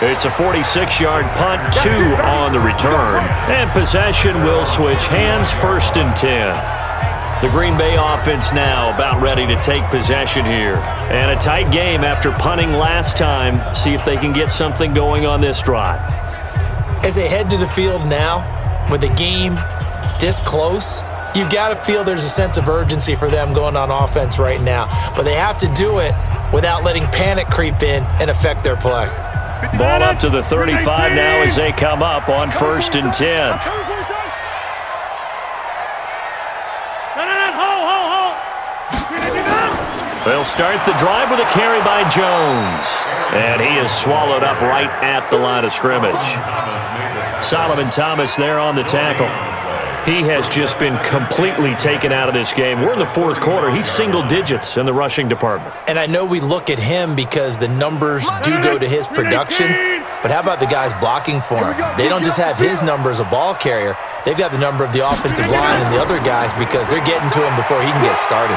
It's a 46-yard punt, 2 on the return. And possession will switch hands, 1st and 10. The Green Bay offense now about ready to take possession here. And a tight game after punting last time. See if they can get something going on this drive. As they head to the field now, with the game this close, you've got to feel there's a sense of urgency for them going on offense right now. But they have to do it without letting panic creep in and affect their play. Ball up to the 35 now as they come up on 1st and 10. They'll start the drive with a carry by Jones. And he is swallowed up right at the line of scrimmage. Solomon Thomas there on the tackle. He has just been completely taken out of this game. We're in the 4th quarter. He's single digits in the rushing department. And I know we look at him because the numbers do go to his production, but how about the guys blocking for him? They don't just have his number as a ball carrier. They've got the number of the offensive line and the other guys because they're getting to him before he can get started.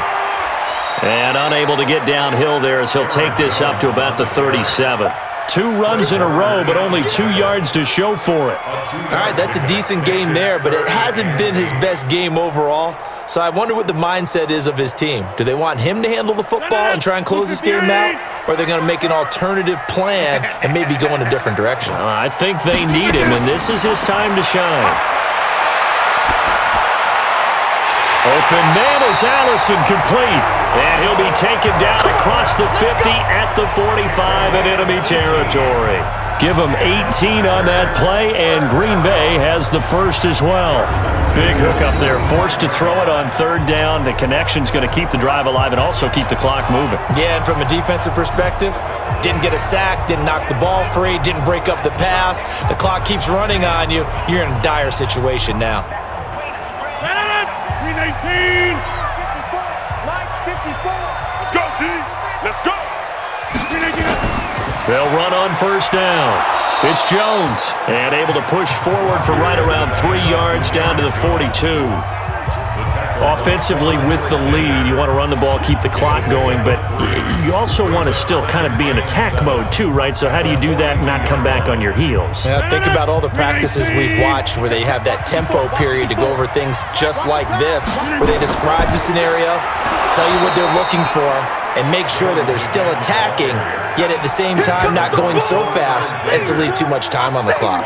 And unable to get downhill there as he'll take this up to about the 37. 2 runs in a row, but only 2 yards to show for it. All right, that's a decent game there, but it hasn't been his best game overall. So I wonder what the mindset is of his team. Do they want him to handle the football and try and close this game out? Or are they going to make an alternative plan and maybe go in a different direction? I think they need him, and this is his time to shine. Open man is Allison, complete. And he'll be taken down across the 50 at the 45 in enemy territory. Give him 18 on that play, and Green Bay has the first as well. Big hook up there, forced to throw it on 3rd down. The connection's going to keep the drive alive and also keep the clock moving. Yeah, and from a defensive perspective, didn't get a sack, didn't knock the ball free, didn't break up the pass. The clock keeps running on you. You're in a dire situation now. 319! Let's go, D! Let's go! 319! They'll run on 1st down. It's Jones, and able to push forward for right around 3 yards down to the 42. Offensively with the lead, you want to run the ball, keep the clock going, but you also want to still kind of be in attack mode too, right? So how do you do that and not come back on your heels? Yeah, think about all the practices we've watched where they have that tempo period to go over things just like this, where they describe the scenario, tell you what they're looking for, and make sure that they're still attacking, yet at the same time not going so fast as to leave too much time on the clock.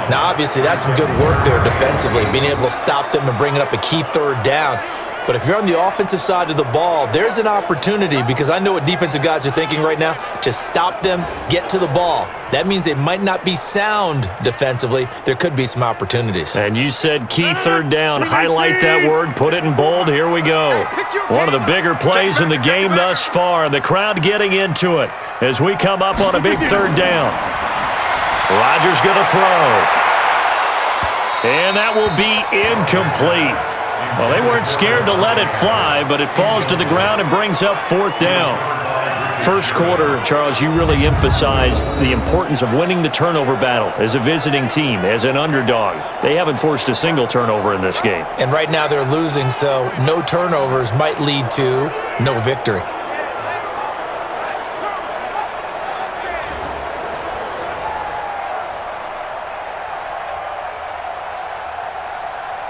Now, obviously, that's some good work there defensively, being able to stop them and bringing up a key 3rd down. But if you're on the offensive side of the ball, there's an opportunity, because I know what defensive guys are thinking right now. Just stop them, get to the ball. That means they might not be sound defensively. There could be some opportunities. And you said key 3rd down. Highlight that word, put it in bold. Here we go. One of the bigger plays in the game thus far, and the crowd getting into it as we come up on a big 3rd down. Rodgers going to throw. And that will be incomplete. Well, they weren't scared to let it fly, but it falls to the ground and brings up 4th down. First quarter, Charles, you really emphasized the importance of winning the turnover battle as a visiting team, as an underdog. They haven't forced a single turnover in this game. And right now they're losing, so no turnovers might lead to no victory.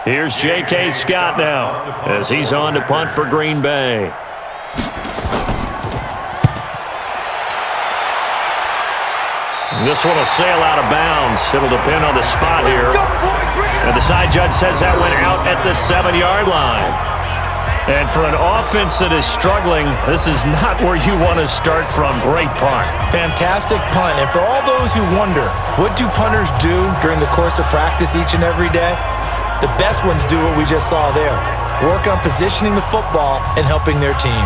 Here's J.K. Scott now as he's on to punt for Green Bay. This one will sail out of bounds. It'll depend on the spot here. And the side judge says that went out at the 7-yard line. And for an offense that is struggling, this is not where you want to start from. Great punt. Fantastic punt. And for all those who wonder, what do punters do during the course of practice each and every day? The best ones do what we just saw there. Work on positioning the football and helping their team.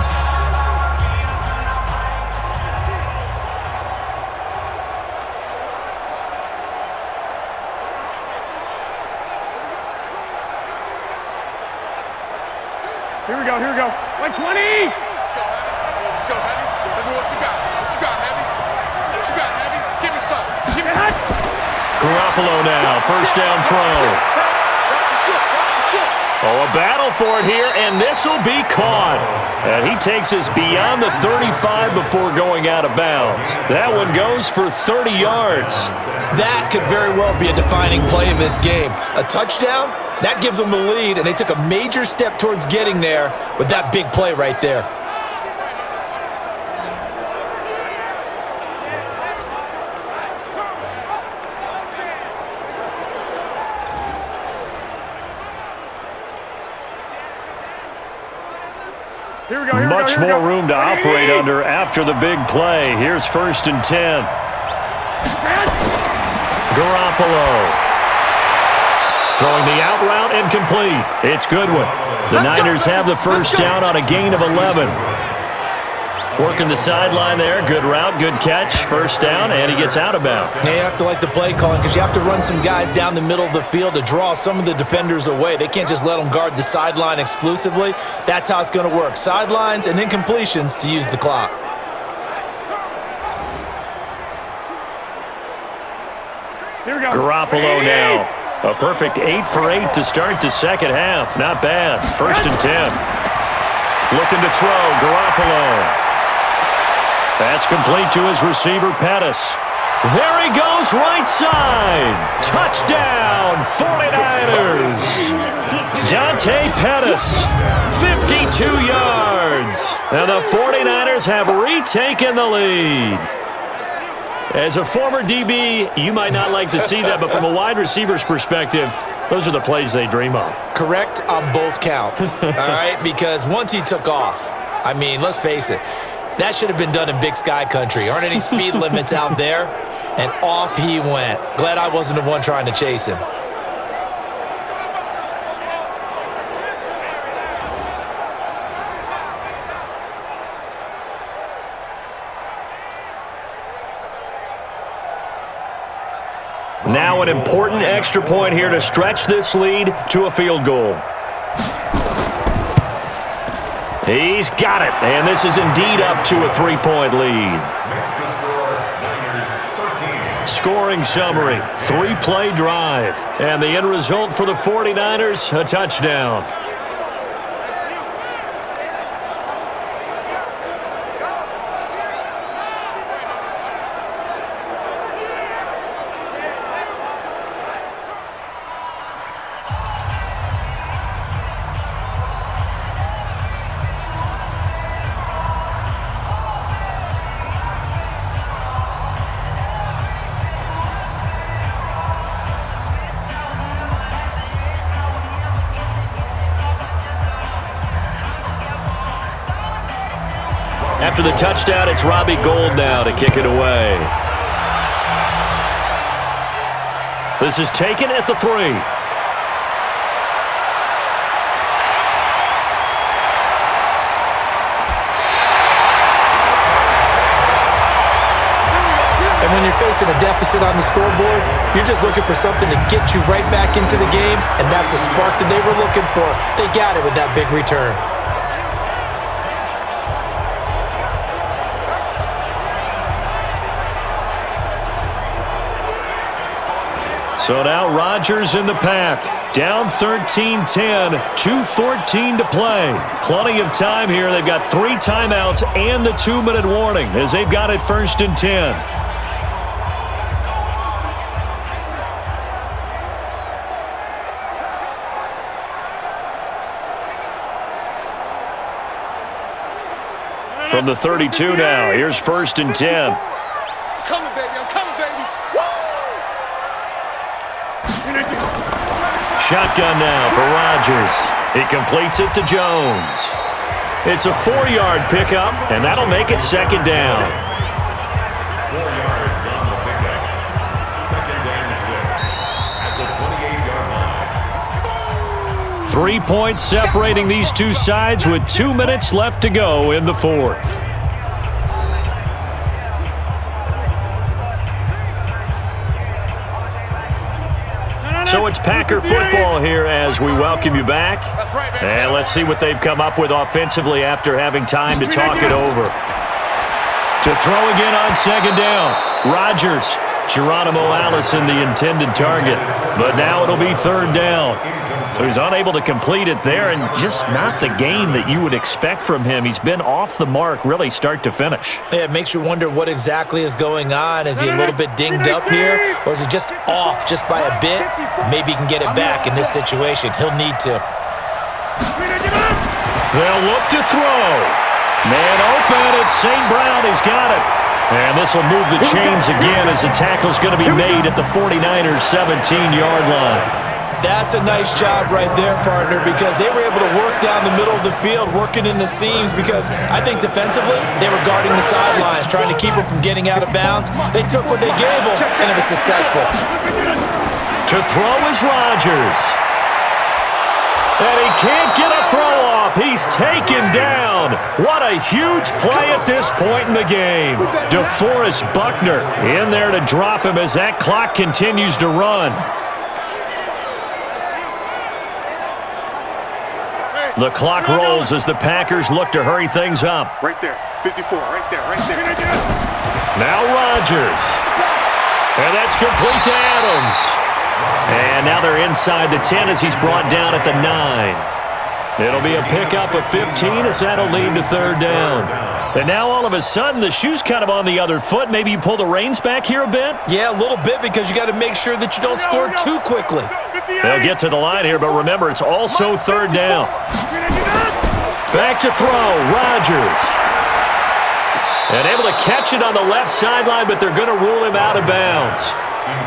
Here we go. Like 20! Let's go, Heavy. Let me what you got. What you got, Heavy? What you got, Heavy? Give me some. Give me that. Garoppolo now, first down throw. Oh, a battle for it here, and this will be caught. And he takes us beyond the 35 before going out of bounds. That one goes for 30 yards. That could very well be a defining play in this game. A touchdown, that gives them the lead, and they took a major step towards getting there with that big play right there. Much more room to operate under after the big play. Here's 1st and 10. Garoppolo. Throwing the out route and complete. It's Goodwin. The Niners have the first down on a gain of 11. Working the sideline there. Good route, good catch. First down, and he gets out of bounds. Now you have to like the play calling because you have to run some guys down the middle of the field to draw some of the defenders away. They can't just let them guard the sideline exclusively. That's how it's going to work. Sidelines and incompletions to use the clock. Here we go. Garoppolo now. A perfect 8 for 8 to start the second half. Not bad. 1st and 10. Looking to throw. Garoppolo. That's complete to his receiver, Pettis. There he goes, right side. Touchdown, 49ers. Dante Pettis, 52 yards. And the 49ers have retaken the lead. As a former DB, you might not like to see that, but from a wide receiver's perspective, those are the plays they dream of. Correct on both counts, all right? Because once he took off, I mean, let's face it, that should have been done in Big Sky Country. Aren't any speed limits out there? And off he went. Glad I wasn't the one trying to chase him. Now an important extra point here to stretch this lead to a field goal. He's got it, and this is indeed up to a 3-point lead. Scoring summary, 3-play drive, and the end result for the 49ers, a touchdown. After the touchdown, it's Robbie Gould now to kick it away. This is taken at the 3. And when you're facing a deficit on the scoreboard, You're just looking for something to get you right back into the game, and that's the spark that they were looking for. They got it with that big return. So now Rodgers in the pack. Down 13-10, 2:14 to play. Plenty of time here. They've got 3 timeouts and the 2-minute warning as they've got it 1st and 10. From the 32 now, here's 1st and 10. I'm coming, baby. I'm coming, baby. Woo! Shotgun now for Rodgers. He completes it to Jones. It's a 4-yard pickup, and that'll make it 2nd down. 4 yards on the pickup. 2nd and 6 at the 28-yard line. 3 points separating these two sides with 2 minutes left to go in the 4th. So it's Packer football here as we welcome you back. And let's see what they've come up with offensively after having time to talk it over. To throw again on 2nd down. Rodgers. Geronimo Allison the intended target. But now it'll be 3rd down. So he's unable to complete it there, and just not the game that you would expect from him. He's been off the mark really start to finish. Yeah, it makes you wonder what exactly is going on. Is he a little bit dinged up here, or is it just off just by a bit? Maybe he can get it back in this situation. He'll need to. They'll look to throw. Man open, it's St. Brown. He's got it. And this will move the chains again as the tackle's going to be made at the 49ers' 17-yard line. That's a nice job right there, partner, because they were able to work down the middle of the field, working in the seams, because I think defensively, they were guarding the sidelines, trying to keep them from getting out of bounds. They took what they gave them, and it was successful. To throw is Rodgers. And he can't get a throw off. He's taken down. What a huge play at this point in the game. DeForest Buckner in there to drop him as that clock continues to run. The clock rolls as the Packers look to hurry things up. Right there. 54. Right there. Right there. Now Rodgers. And that's complete to Adams. And now they're inside the 10 as he's brought down at the 9. It'll be a pickup of 15 as that'll lead to 3rd down. And now all of a sudden the shoe's kind of on the other foot. Maybe you pull the reins back here a bit? Yeah, a little bit, because you got to make sure that you don't score too quickly. They'll get to the line here, but remember, it's also 3rd down. Back to throw, Rodgers. And able to catch it on the left sideline, but they're going to rule him out of bounds.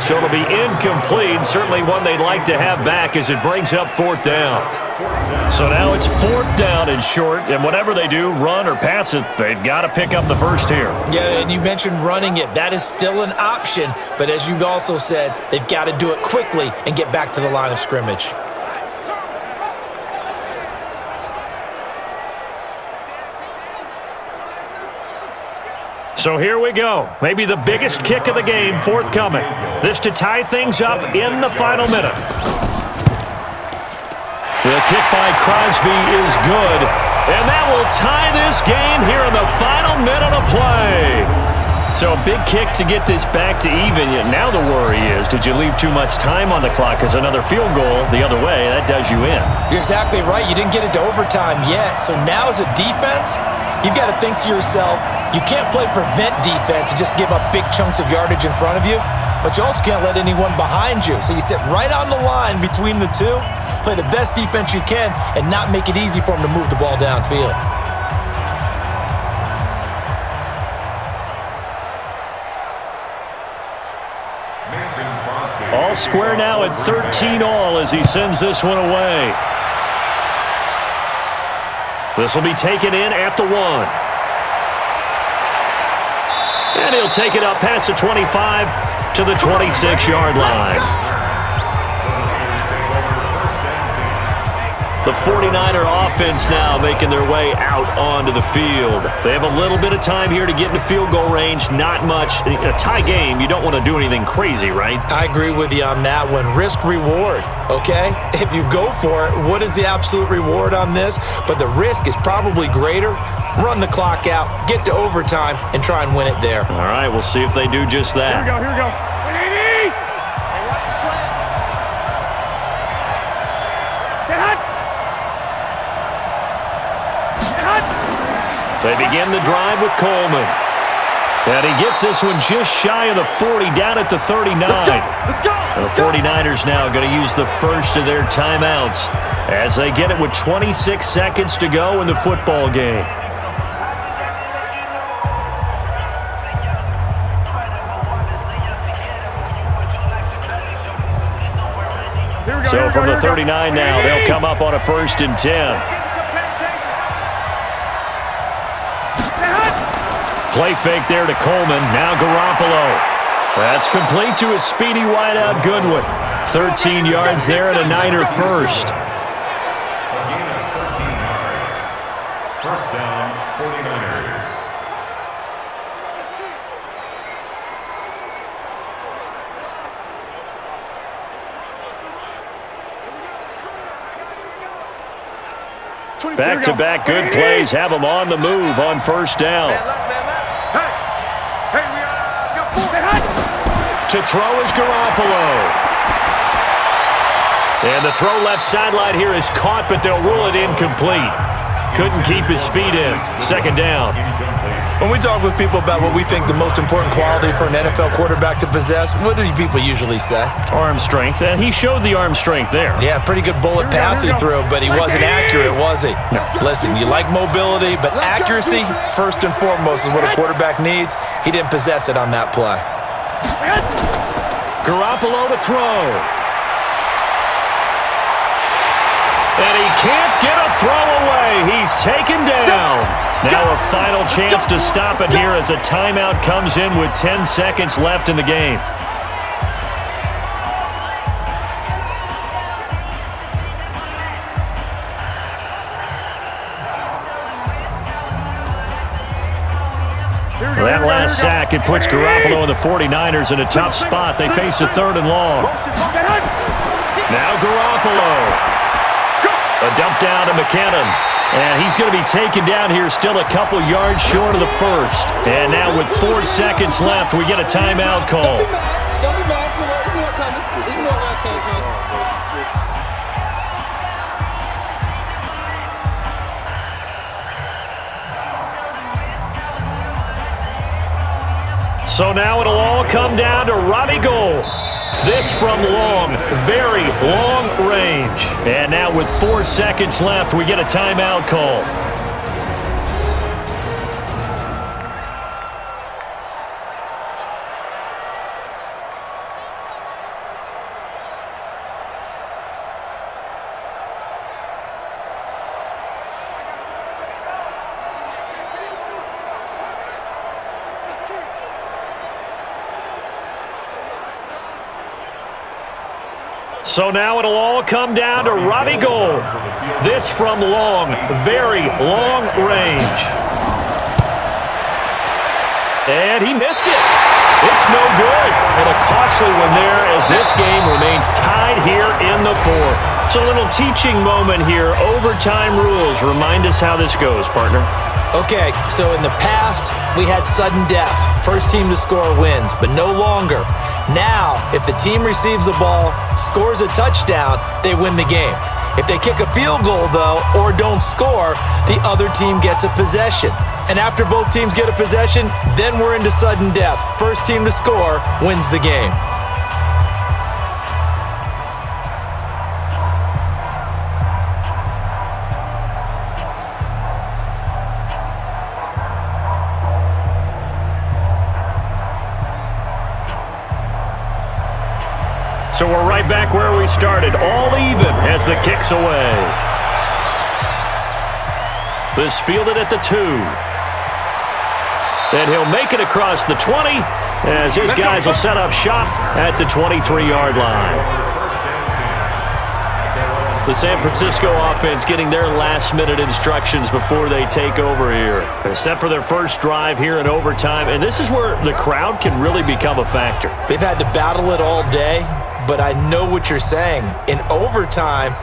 So it'll be incomplete, certainly one they'd like to have back as it brings up 4th down. So now it's 4th down and short, and whatever they do, run or pass it, they've got to pick up the first here. Yeah, and you mentioned running it. That is still an option, but as you also said, they've got to do it quickly and get back to the line of scrimmage. So here we go. Maybe the biggest kick of the game forthcoming. This to tie things up in the final minute. The kick by Crosby is good. And that will tie this game here in the final minute of play. So a big kick to get this back to even. Yet now the worry is, did you leave too much time on the clock? Because another field goal the other way, that does you in. You're exactly right. You didn't get it to overtime yet. So now as a defense, you've got to think to yourself, you can't play prevent defense and just give up big chunks of yardage in front of you, but you also can't let anyone behind you. So you sit right on the line between the two, play the best defense you can, and not make it easy for them to move the ball downfield. All square now at 13 all as he sends this one away. This will be taken in at the 1. And he'll take it up past the 25 to the 26-yard line. The 49er offense now making their way out onto the field. They have a little bit of time here to get into field goal range. Not much. A tie game, you don't want to do anything crazy, right? I agree with you on that one. Risk-reward, okay? If you go for it, what is the absolute reward on this? But the risk is probably greater. Run the clock out, get to overtime, and try and win it there. All right, we'll see if they do just that. Here we go. 180! Get hot! They begin the drive with Coleman. And he gets this one just shy of the 40, down at the 39. Let's go! The 49ers now going to use the first of their timeouts as they get it with 26 seconds to go in the football game. So from the 39 now, they'll come up on a 1st and 10. Play fake there to Coleman. Now Garoppolo. That's complete to a speedy wideout Goodwin. 13 yards there and a Niner first. A gain of 13 yards. First down, 49ers. Back-to-back good plays have them on the move on first down. To throw is Garoppolo. And the throw left sideline here is caught, but they'll rule it incomplete. Couldn't keep his feet in. Second down. When we talk with people about what we think the most important quality for an NFL quarterback to possess, what do people usually say? Arm strength, and he showed the arm strength there. Yeah, pretty good bullet pass he threw, but he wasn't accurate, was he? No. Listen, you like mobility, but accuracy, first and foremost, is what a quarterback needs. He didn't possess it on that play. Garoppolo to throw. And he can't get a throw away. He's taken down. Now a final chance to stop it here as a timeout comes in with 10 seconds left in the game. That last sack, it puts Garoppolo and the 49ers in a tough spot. They face a 3rd and long. Now Garoppolo. A dump down to McKinnon. And he's going to be taken down here, still a couple yards short of the first. And now with 4 seconds left, we get a timeout call. Don't be mad. It's more coming. It's more coming. So now it'll all come down to Robbie Gould. This from long, very long range. And now with 4 seconds left, we get a timeout call. So now it'll all come down to Robbie Gould. This from long, very long range. And he missed it. It's no good. And a costly one there as this game remains tied here in the 4th. It's a little teaching moment here. Overtime rules. Remind us how this goes, partner. Okay, so in the past, we had sudden death. First team to score wins, but no longer. Now, if the team receives the ball, scores a touchdown, they win the game. If they kick a field goal, though, or don't score, the other team gets a possession. And after both teams get a possession, then we're into sudden death. First team to score wins the game. So we're right back where we started, all even as the kick's away. This fielded at the 2. And he'll make it across the 20 as his guys will set up shop at the 23-yard line. The San Francisco offense getting their last-minute instructions before they take over here. They're set for their first drive here in overtime, and this is where the crowd can really become a factor. They've had to battle it all day, but I know what you're saying. In overtime,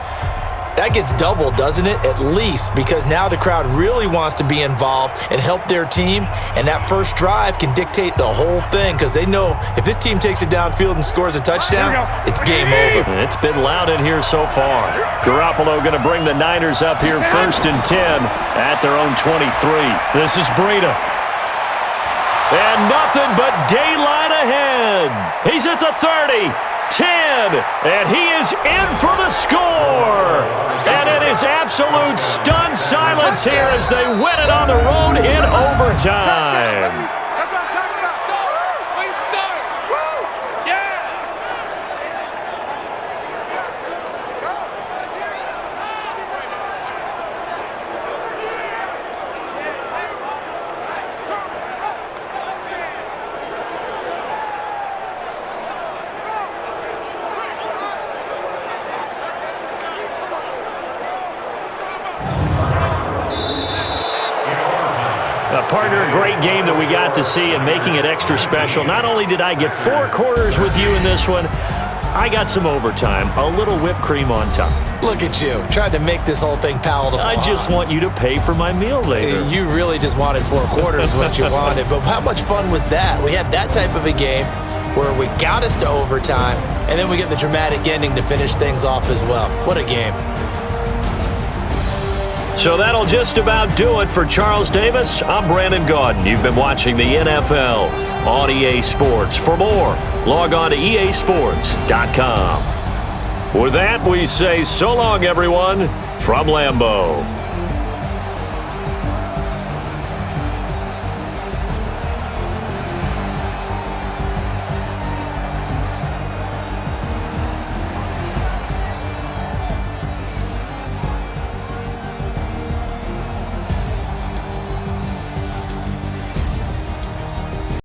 that gets doubled, doesn't it? At least, because now the crowd really wants to be involved and help their team, and that first drive can dictate the whole thing because they know if this team takes it downfield and scores a touchdown, it's game over. It's been loud in here so far. Garoppolo going to bring the Niners up here 1st and 10 at their own 23. This is Breida. And nothing but daylight ahead. He's at the 30. 10, and he is in for the score. And it is absolute stunned silence here as they win it on the road in overtime. That's what I'm talking about. We start. Woo! Yeah. Partner, a great game that we got to see and making it extra special. Not only did I get 4 quarters with you in this one, I got some overtime, a little whipped cream on top. Look at you, trying to make this whole thing palatable. I just want you to pay for my meal later. You really just wanted 4 quarters what you wanted, but how much fun was that? We had that type of a game where we got us to overtime, and then we get the dramatic ending to finish things off as well. What a game. So that'll just about do it for Charles Davis. I'm Brandon Gaudin. You've been watching the NFL on EA Sports. For more, log on to easports.com. With that, we say so long, everyone, from Lambeau.